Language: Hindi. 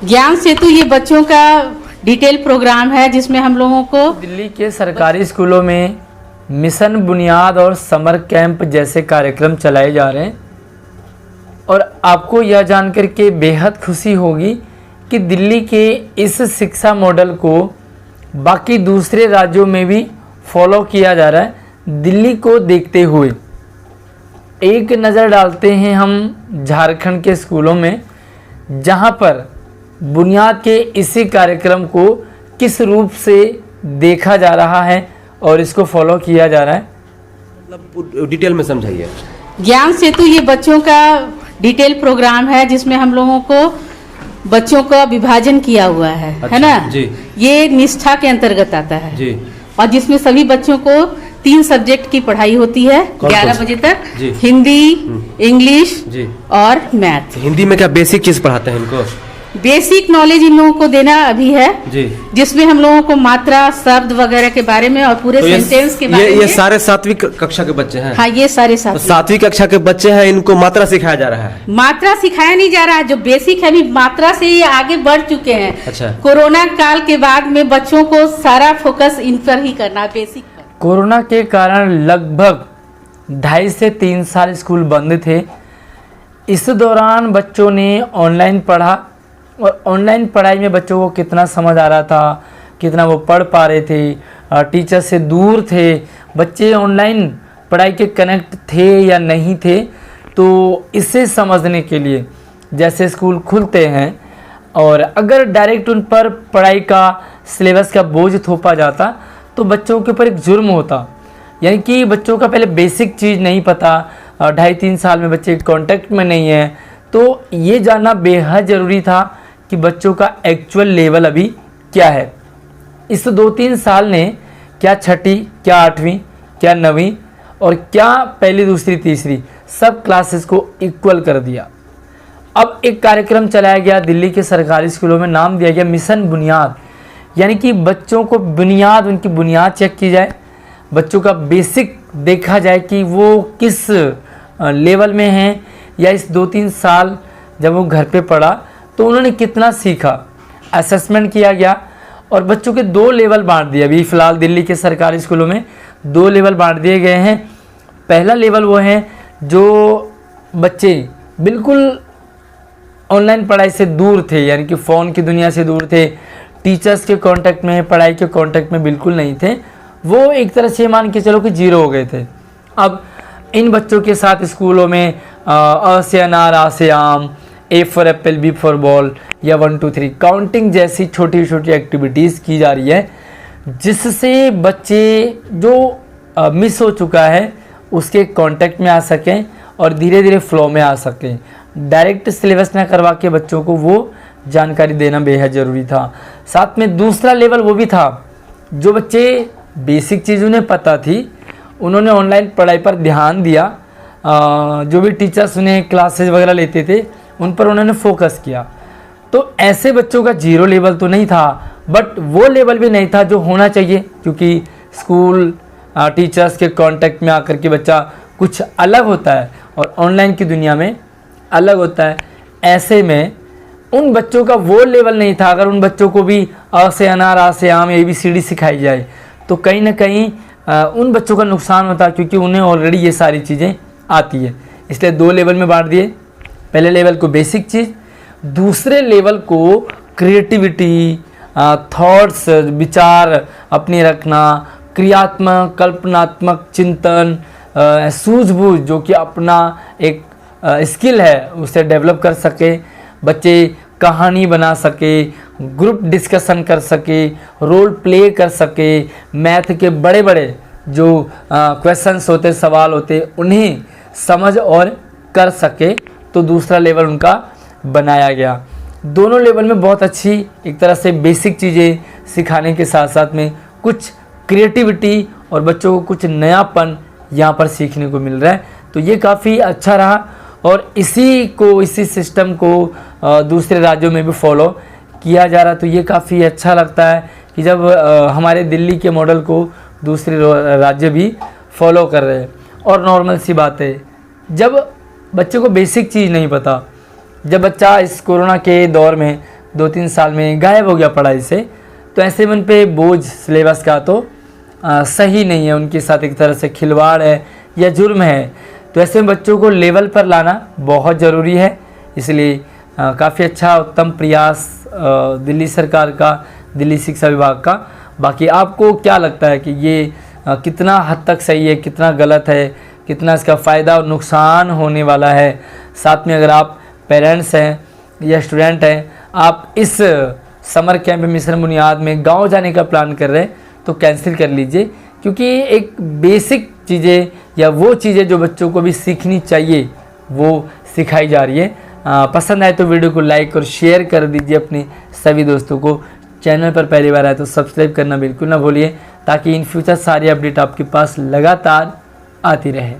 ज्ञान सेतु ये बच्चों का डिटेल प्रोग्राम है जिसमें हम लोगों को दिल्ली के सरकारी स्कूलों में मिशन बुनियाद और समर कैंप जैसे कार्यक्रम चलाए जा रहे हैं और आपको यह जानकर के बेहद खुशी होगी कि दिल्ली के इस शिक्षा मॉडल को बाकी दूसरे राज्यों में भी फॉलो किया जा रहा है। दिल्ली को देखते हुए एक नज़र डालते हैं हम झारखंड के स्कूलों में, जहां पर बुनियाद के इसी कार्यक्रम को किस रूप से देखा जा रहा है और इसको फॉलो किया जा रहा है। मतलब डिटेल में समझाइए। ज्ञान सेतु ये बच्चों का डिटेल प्रोग्राम है जिसमें हम लोगों को बच्चों का विभाजन किया हुआ है ना जी। ये निष्ठा के अंतर्गत आता है जी। और जिसमें सभी बच्चों को 3 सब्जेक्ट की पढ़ाई होती है 11 बजे तक। जी। हिंदी, इंग्लिश जी। और मैथ। हिंदी में क्या बेसिक चीज पढ़ाते हैं इनको? बेसिक नॉलेज इन लोगों को देना अभी है जी। जिसमें हम लोगों को मात्रा, शब्द वगैरह के बारे में और पूरे तो सेंटेंस के बारे में। ये सारे 7वीं कक्षा के बच्चे हैं? हाँ, ये सारे तो 7वीं 7वीं कक्षा के बच्चे हैं, इनको मात्रा सिखाया जा रहा है? मात्रा सिखाया नहीं जा रहा है, जो बेसिक है अभी मात्रा से ये आगे बढ़ चुके हैं। अच्छा। कोरोना काल के बाद में बच्चों को सारा फोकस इन पर ही करना, बेसिक पर। कोरोना के कारण लगभग 2.5 से 3 साल स्कूल बंद थे। इस दौरान बच्चों ने ऑनलाइन पढ़ा और ऑनलाइन पढ़ाई में बच्चों को कितना समझ आ रहा था, कितना वो पढ़ पा रहे थे, टीचर से दूर थे, बच्चे ऑनलाइन पढ़ाई के कनेक्ट थे या नहीं थे। तो इसे समझने के लिए जैसे स्कूल खुलते हैं और अगर डायरेक्ट उन पर पढ़ाई का सिलेबस का बोझ थोपा जाता तो बच्चों के ऊपर एक जुर्म होता। यानी कि बच्चों का पहले बेसिक चीज़ नहीं पता, 2.5-3 साल में बच्चे कांटेक्ट में नहीं है, तो ये जानना बेहद ज़रूरी था कि बच्चों का एक्चुअल लेवल अभी क्या है। इस 2-3 साल ने क्या 6ठी, क्या 8वीं, क्या 9वीं और क्या पहली, दूसरी, तीसरी सब क्लासेस को इक्वल कर दिया। अब एक कार्यक्रम चलाया गया दिल्ली के सरकारी स्कूलों में, नाम दिया गया मिशन बुनियाद। यानी कि बच्चों को बुनियाद, उनकी बुनियाद चेक की जाए, बच्चों का बेसिक देखा जाए कि वो किस लेवल में हैं, या इस 2-3 साल जब वो घर पे पढ़ा तो उन्होंने कितना सीखा। असेसमेंट किया गया और बच्चों के 2 लेवल बांट दिए। अभी फ़िलहाल दिल्ली के सरकारी स्कूलों में 2 लेवल बांट दिए गए हैं। पहला लेवल वो है जो बच्चे बिल्कुल ऑनलाइन पढ़ाई से दूर थे, यानी कि फ़ोन की दुनिया से दूर थे, टीचर्स के कांटेक्ट में, पढ़ाई के कांटेक्ट में बिल्कुल नहीं थे, वो एक तरह से मान के चलो कि 0 हो गए थे। अब इन बच्चों के साथ स्कूलों में अ से अनार, आ से आम, A for apple, B for ball या 1 2 3 काउंटिंग जैसी छोटी छोटी एक्टिविटीज़ की जा रही है, जिससे बच्चे जो मिस हो चुका है उसके कांटेक्ट में आ सकें और धीरे धीरे फ्लो में आ सकें। डायरेक्ट सिलेबस ना करवा के बच्चों को वो जानकारी देना बेहद ज़रूरी था। साथ में दूसरा लेवल वो भी था जो बच्चे बेसिक चीज़ उन्हें पता थी, उन्होंने ऑनलाइन पढ़ाई पर ध्यान दिया, जो भी टीचर्स उन्हें क्लासेज वगैरह लेते थे उन पर उन्होंने फोकस किया। तो ऐसे बच्चों का 0 लेवल तो नहीं था, बट वो लेवल भी नहीं था जो होना चाहिए, क्योंकि स्कूल टीचर्स के कांटेक्ट में आकर के बच्चा कुछ अलग होता है और ऑनलाइन की दुनिया में अलग होता है। ऐसे में उन बच्चों का वो लेवल नहीं था। अगर उन बच्चों को भी अ से अनार, आ से आम, ABCD सिखाई जाए तो कहीं ना कहीं उन बच्चों का नुकसान होता है, क्योंकि उन्हें ऑलरेडी ये सारी चीज़ें आती है। इसलिए 2 लेवल में बांट दिए। पहले लेवल को बेसिक चीज़, दूसरे लेवल को क्रिएटिविटी, थॉट्स, विचार अपने रखना, क्रियात्मक, कल्पनात्मक चिंतन, सूझबूझ जो कि अपना एक स्किल है उसे डेवलप कर सके, बच्चे कहानी बना सके, ग्रुप डिस्कशन कर सके, रोल प्ले कर सके, मैथ के बड़े बड़े जो क्वेश्चंस होते, सवाल होते, उन्हें समझ और कर सके। तो दूसरा लेवल उनका बनाया गया। दोनों लेवल में बहुत अच्छी एक तरह से बेसिक चीज़ें सिखाने के साथ साथ में कुछ क्रिएटिविटी और बच्चों को कुछ नयापन यहाँ पर सीखने को मिल रहा है। तो ये काफ़ी अच्छा रहा और इसी सिस्टम को दूसरे राज्यों में भी फॉलो किया जा रहा। तो ये काफ़ी अच्छा लगता है कि जब हमारे दिल्ली के मॉडल को दूसरे राज्य भी फॉलो कर रहे हैं। और नॉर्मल सी बात है, जब बच्चे को बेसिक चीज़ नहीं पता, जब बच्चा इस कोरोना के दौर में 2-3 साल में गायब हो गया पढ़ाई से, तो ऐसे में उन पे बोझ सिलेबस का तो सही नहीं है, उनके साथ एक तरह से खिलवाड़ है या जुर्म है। तो ऐसे में बच्चों को लेवल पर लाना बहुत ज़रूरी है। इसलिए काफ़ी अच्छा उत्तम प्रयास दिल्ली सरकार का, दिल्ली शिक्षा विभाग का। बाकी आपको क्या लगता है कि ये कितना हद तक सही है, कितना गलत है, कितना इसका फ़ायदा और नुकसान होने वाला है? साथ में अगर आप पेरेंट्स हैं या स्टूडेंट हैं, आप इस समर कैंप में मिशन बुनियाद में गांव जाने का प्लान कर रहे हैं तो कैंसिल कर लीजिए, क्योंकि एक बेसिक चीज़ें या वो चीज़ें जो बच्चों को भी सीखनी चाहिए वो सिखाई जा रही है। पसंद आए तो वीडियो को लाइक और शेयर कर दीजिए अपने सभी दोस्तों को। चैनल पर पहली बार आए तो सब्सक्राइब करना बिल्कुल ना भूलिए, ताकि इन फ्यूचर सारी अपडेट आपके पास लगातार आती रहे।